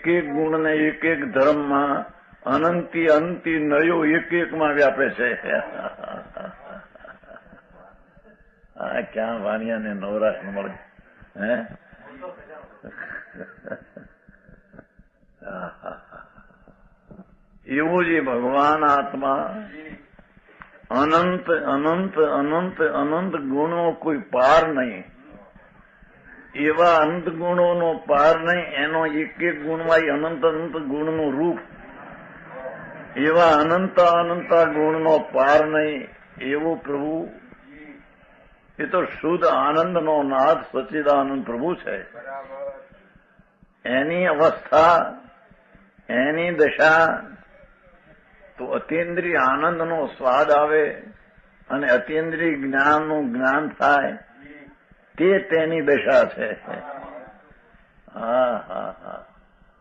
એક એક ગુણ ને એક એક ધર્મમાં અનંતી અંતિ નયો એક એકમાં વ્યાપે છે. આ ક્યાં વાણિયાને નવરાશ મળે હે? એવું જ ભગવાન આત્મા અનંત અનંત અનંત અનંત ગુણો કોઈ પાર નહીં. એવા અનંત ગુણોનો પાર નહીં. એનો એક એક ગુણમાં અનંત અનંત ગુણનું રૂપ. એવા અનંત અનંત ગુણનો પાર નહીં એવો પ્રભુ. એ તો શુદ્ધ આનંદનો નાથ સચ્ચિદાનંદ પ્રભુ છે. એની અવસ્થા, એની દશા તો અતિન્દ્રિય આનંદનો સ્વાદ આવે અને અતિન્દ્રિય જ્ઞાનનું જ્ઞાન થાય, તે તેની દશા છે. હા હા હા.